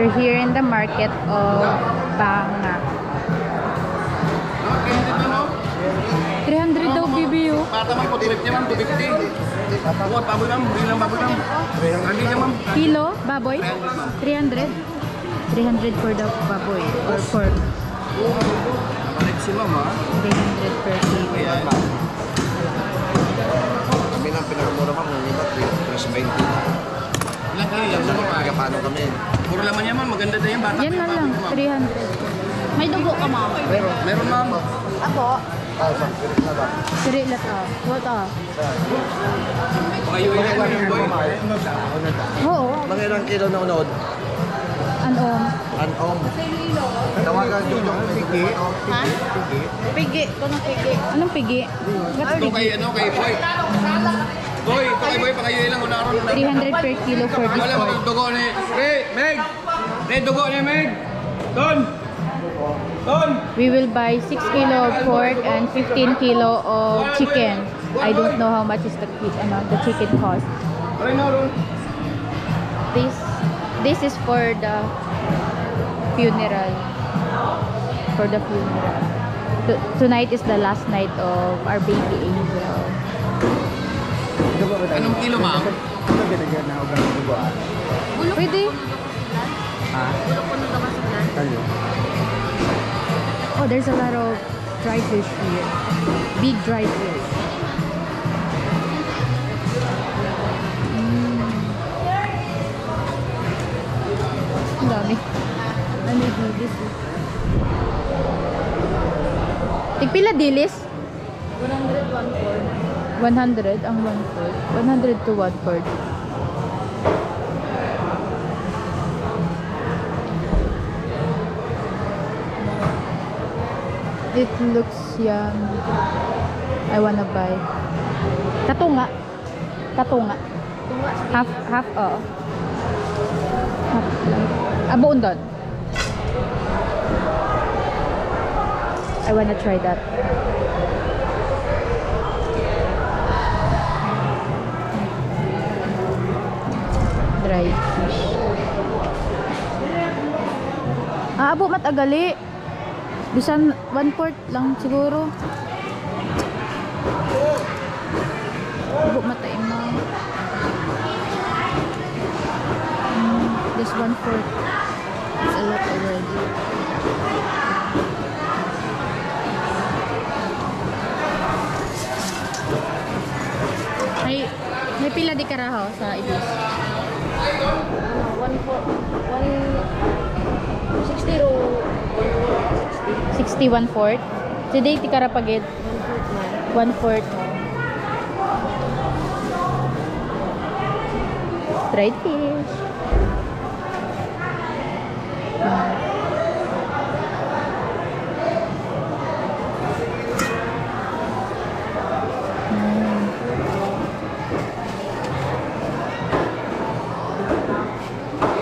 We're here in the market of Banga. 300 daw BBU. Bata man po, trip niya ma'am, 250. Buwan, baboy ma'am, bilang baboy ma'am. Hindi niya ma'am. Kilo, baboy? 300? 300 for the baboy or pork. Balik si ma'am ha. 300 per kilo. Kami lang pinakamura ma'am, yung iba 320. Ilang kilo yan ma'am? Paano kami? Puro laman niya ma'am, maganda din yan. Bata Yan na lang, 300. May dugo ka, ma'am. Meron ma'am. Ako? Siri lat ah. What ah? Pakayo yan yung boy. Oo. Mga ilang kilo na unod? Anom. Anom. Tawagan nyo yung pigi. Ha? Pigi. Ito na pigi. Anong pigi? What's Ito pigi? kay boy. Boy, ito kay boy, pakayo lang unaron. 300 per kilo for this Wala pork. mga dugo ni Meg. Meg, dugo ni Meg. Don. We will buy 6 kilo of pork and 15 kilo of chicken. I don't know how much is the chicken cost. This is for the funeral. For the funeral. Tonight is the last night of our baby angel. Anong kilo ma'am? Pwede? Oh, there's a lot of dried fish here. Big dried fish. Ang dami. Ano yung dilis? Tigpila dilis? 100 ang 1/4. 100 to 1/4. It looks yummy. I wanna buy. Katunga. Katunga. Half, half, half lang. Abuon doon. I wanna try that. Dried fish. Abo matagali. Bisan 1/4 lang siguro. Abo matay mo. This 1/4. It's a lot already. May pila di karaho sa ibis. 60 1/4. Today ti karapagid 1/4. Dried fish.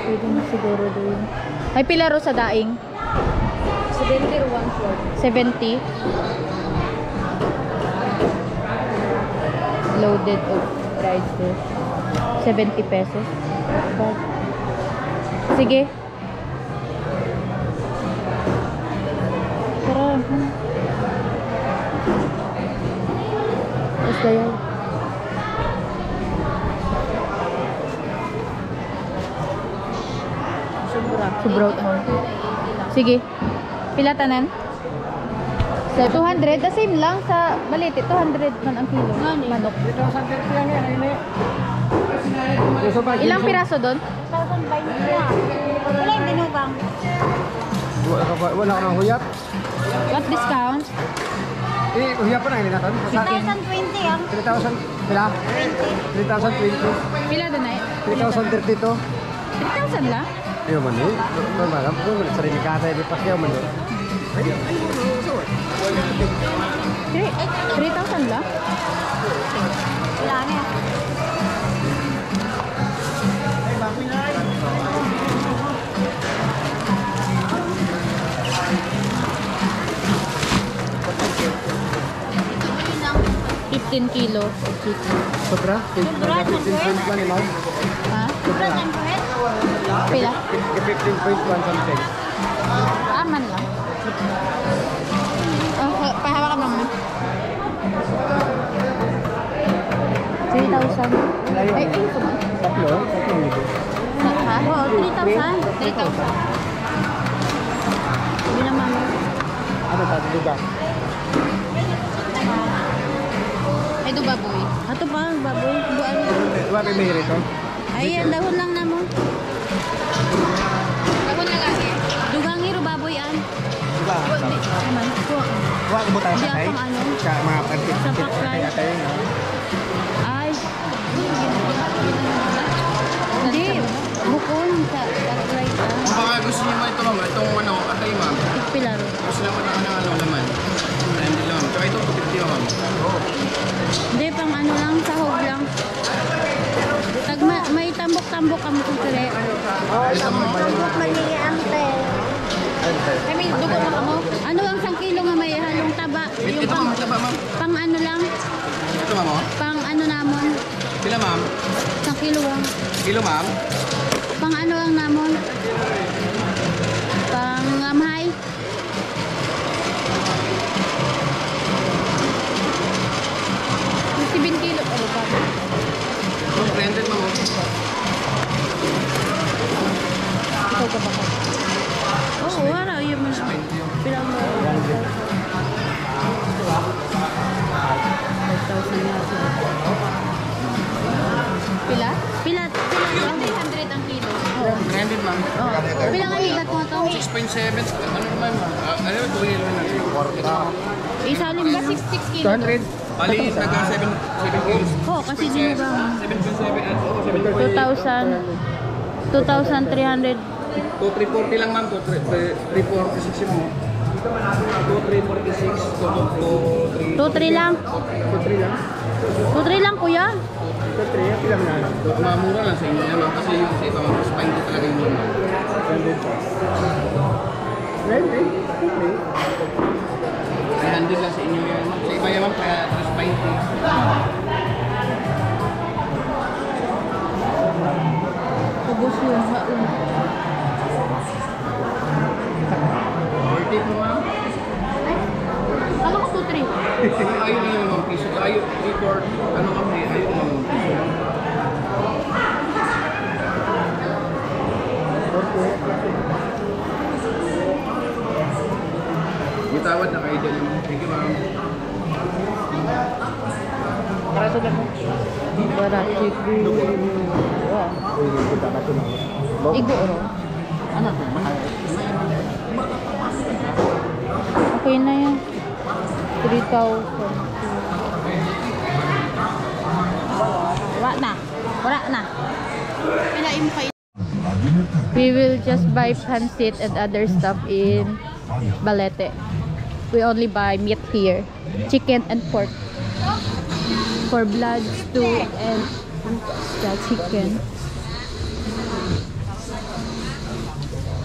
Pwede na siguro doon. Ay pilaro sa daing. 70 or 1/4. 70. Loaded of dried fish. 70 pesos. But, sige. Tara. Basta yan. Sobrang. Sige. Pila tanan? So 200, the same lang sa Balete, 200 man ang kilo. Manok. Ilang piraso doon? 1,020. Wala yung dinugang. Wala ka ng huyap? What discount? Huyap pa na hindi natin? 1,020 ang 3,000 pila? 3,020. Pila doon ay? 3,032. 3,000 lang? Iyo man eh. Malam ko sering kata di pasyaw man. 3,000 lang? wala na. $15 kilo of chicken. Sobra? Sobra, 15 lang ni ma'am. Ha? Sobra, 10 per head. Pila? 15.1 something. Aman lang. Oh, pahawakan mo naman. 3,000. Ay, ito ba? Tatlo? Ha? Oo, 3,000. 3,000. Hindi naman. Ano ba? Diba? Ay, do baboy. Ato pa, baboy. Buwan. Diba may rito? Ay, dahon lang na mo. Ako na lang eh. Dugang hiro baboy an. Diba? Naman. Kuha ko ba tayo Di sa tayo? akong ano. Sa mga pantit. Sa paklay. Ay. Hindi. Bukon sa paklay ka. Kung baka gusto niyo man ito ma'am, itong ano, atay ma'am. Pilaro. Gusto naman ng ano, laman. Hindi lang. Tsaka ito, 250 ma'am. Hindi, pang ano lang, sahog lang. May tambok-tambok kami kung kare. Tambok maniante. I mean, dugo mo ka mo. Ano ang 1 kilo nga may halong taba? Yung Ito ma'am, taba ma'am. pang ano lang, Ito ma'am, oh. pang ano namon, Pila ma'am? 1 kilo lang. Kilo ma'am? Pang ano ang namon? Pang amhay. Yung 7 kilo. Ano ba? Ito, 300 ma'am, oh. Ikaw ka ba ka? Oo, wala. Yun mo siya. 20 yun. Pilang mo. 5,000 na siya. Pila? Pila lang. 300 ang kilo. 300 ma'am. Pila nga higat mo to? 6.7. Ano naman ma'am? Ano ba, 2 kilo na. Ito. Isalin ba? 6 kilo. 200? Bali, nagka 7 kilos. Oo, kasi dinugang. 7.7 at oo, 7.7. 2,300. 2,340 lang ma'am. 2,346 yun mo. 2,346. 2,3 lang. 2-3 lang? 2,3 lang, kuya. 2-3? Ilang na? Mamura lang sa inyo yan ma'am. Kasi yung sa iba ma'am, mas pahinto talaga yung mura. 300 lang sa inyo yan ma'am. Sa iba yan ma'am, kaya mas pahinto. Ubus yun. Haun. 40 po ma'am. Kala ko 2-3. Ayun na yun ma'am, piso. Ayun, report. Ano kami, ayun na ma'am, piso. Itawad na kayo dyan ma'am. Thank you ma'am. Barachik. Wow. Iguro. Ano po? Okay na yan. 3,000. Wala na. Wala na. Pinaim kayo. We will just buy pancit and other stuff in Balete. We only buy meat here. Chicken and pork. For blood stew and the chicken.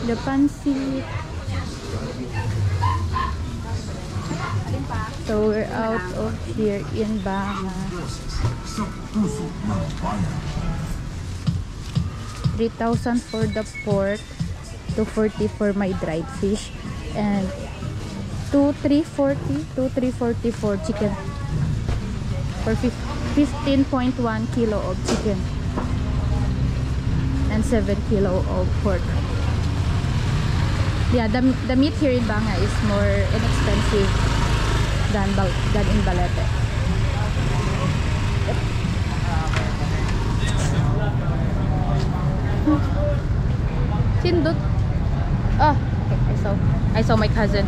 The pancit. So we're out of here in Banga. 3,000 for the pork, 240 for my dried fish, and 2,340 for chicken. For 15.1 kilo of chicken and 7 kilo of pork. Yeah, the meat here in Banga is more inexpensive than in Balete. Sindot. Ah, okay, I saw my cousin.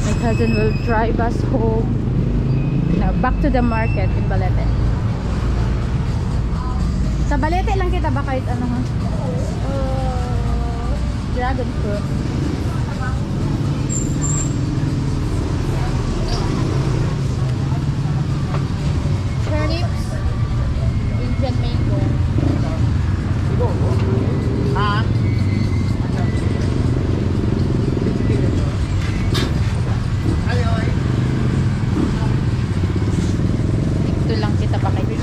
My cousin will drive us home. Now, back to the market in Balete. Sa Balete lang kita ba kahit ano ha? Dragon fruit. Turnips. Indian mango. Ah? Ito lang kita pa kayo.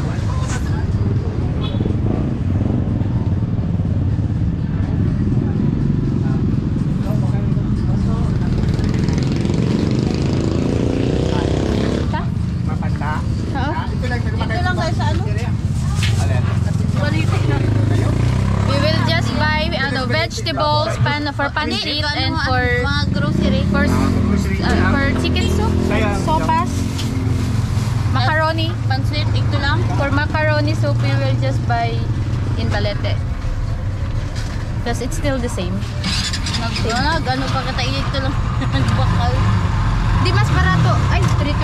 vegetables, for pancit, and for mga grocery. for chicken soup, sopas, macaroni. Pansit, ito lang. For macaroni soup, we will just buy in Balete. Because it's still the same. Ano pa kita ito lang. Bakal. Di mas barato. Ay, 320. 320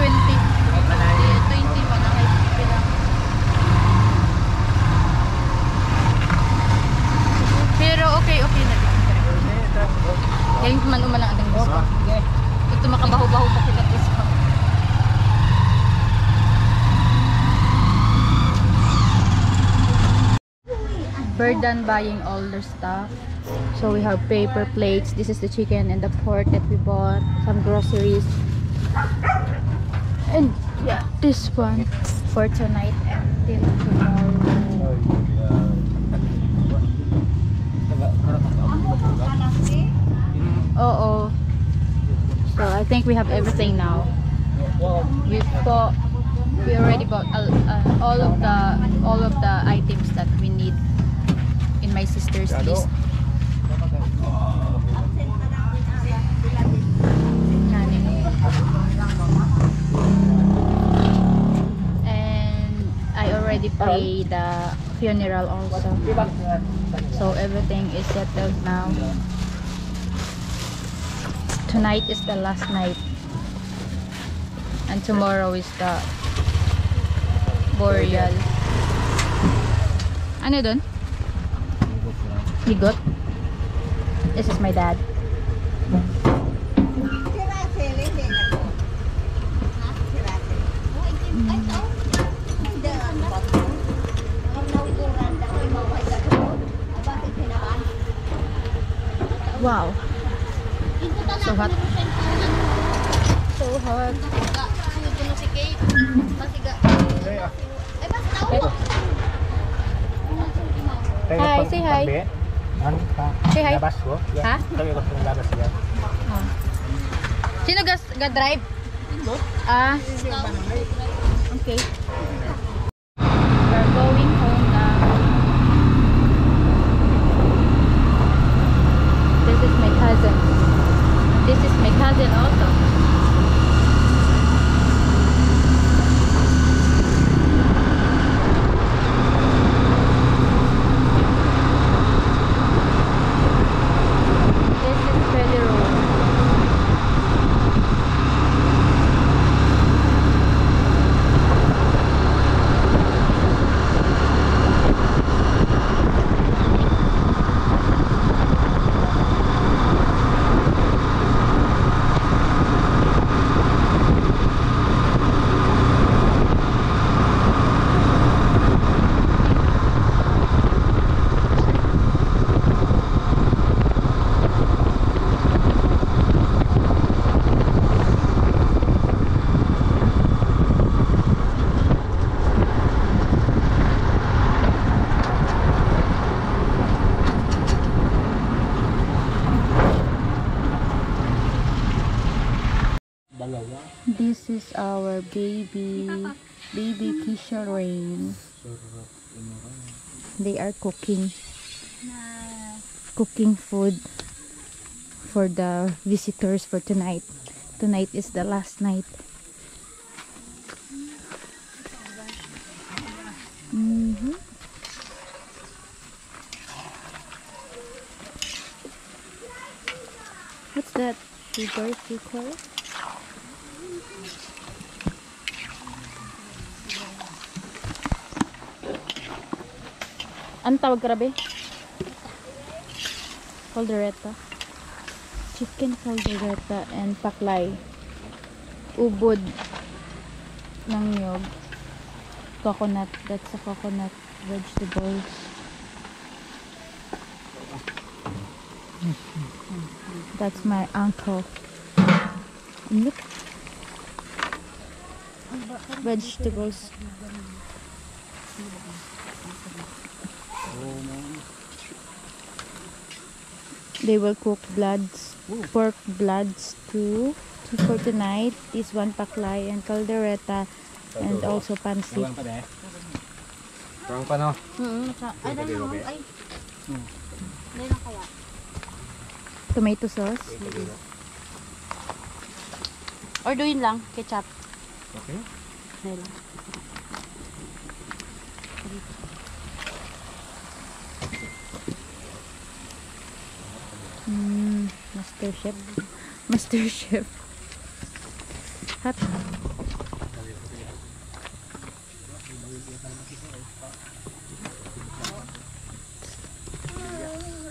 pa na kay Pilang. Pero okay na din. Kaya yung manumalang ang gusto. Ito makabaho-baho pa kita gusto. We're done buying all their stuff. So we have paper plates. This is the chicken and the pork that we bought. Some groceries. And yeah, this one for tonight and till tomorrow. Oh. So I think we have everything now. We already bought all of the items that we need in my sister's list. And I already paid the funeral also. So everything is settled now. Tonight is the last night. And tomorrow is the burial. Ano dun? Higot? This is my dad. Wow. So hot. So hot. Hi, say hi. Say hi. Ha? Oh. Sino ga-drive? Ah. Okay. We're going home now. This is my cousin. This is my cousin also. This is our baby Kisha Rain. They are cooking food for the visitors for tonight. Tonight is the last night. What's that? Sugar? Ano tawag grabe? Caldereta. Chicken caldereta and paklay. Ubod ng nyog. Coconut. That's a coconut vegetables. That's my uncle. Look. Vegetables. They will cook pork bloods too for tonight. This one paklay and caldereta and also pancit. Kurang pa no? Ay, dahil na kaya. Tomato sauce. Or doin lang, ketchup. Okay. Ayun lang. Master Chef. Master Chef. Hot.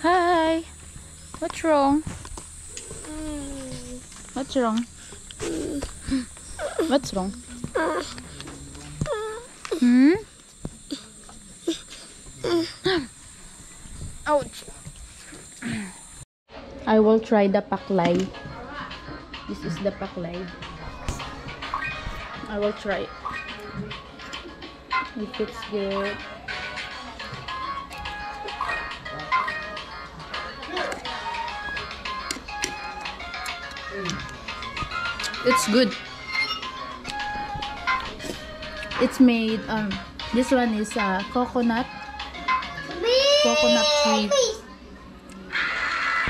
Hi. What's wrong? What's wrong? What's wrong? Hmm? Ouch. I will try the paklay. This is the paklay. I will try. If it's good. It's good. It's made this one is coconut sweet.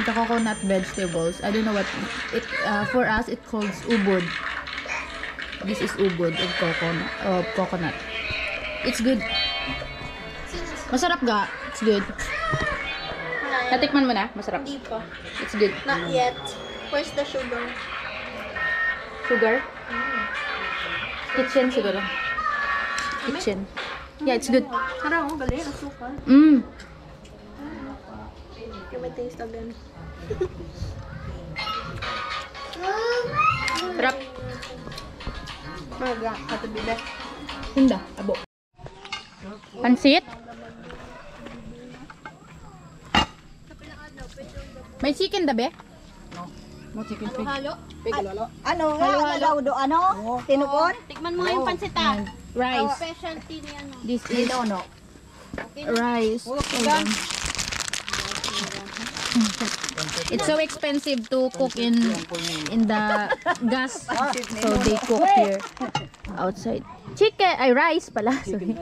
The coconut vegetables. I don't know what it for us it calls ubod. This is ubod of coconut. It's good. Masarap ga? It's good. Natikman mo na? Masarap. Hindi pa. It's good. Not yet. Where's the sugar? Sugar? Kitchen siguro. Kitchen. Yeah, it's good. Harang, galing. Asukal. You may taste again. Sarap. Maga. Katabi. Hinda. Abo. Pansit? May chicken dabe? Halo? Ano nga? Halo do ano? Tinukon? Tikman mo nga yung pansitan. Rice. Specialty ni ano. This is rice. Hold on. It's so expensive to cook in the gas, so they cook here outside. Chicken, rice pala. Sorry.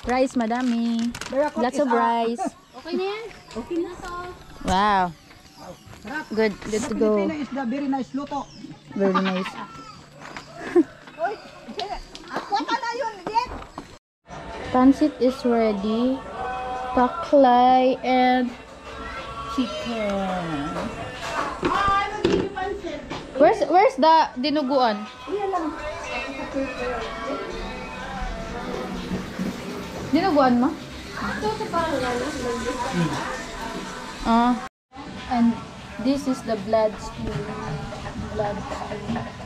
Rice, madami. Lots of rice. Okay na yan? Okay na to. Wow. Good to go. Is the very nice luto. Very nice. Ako na yun, Diet. Pancit is ready. Paklay and chicken. Where's the dinuguan? Dinuguan mo? And this is the blood stew. Blood stew.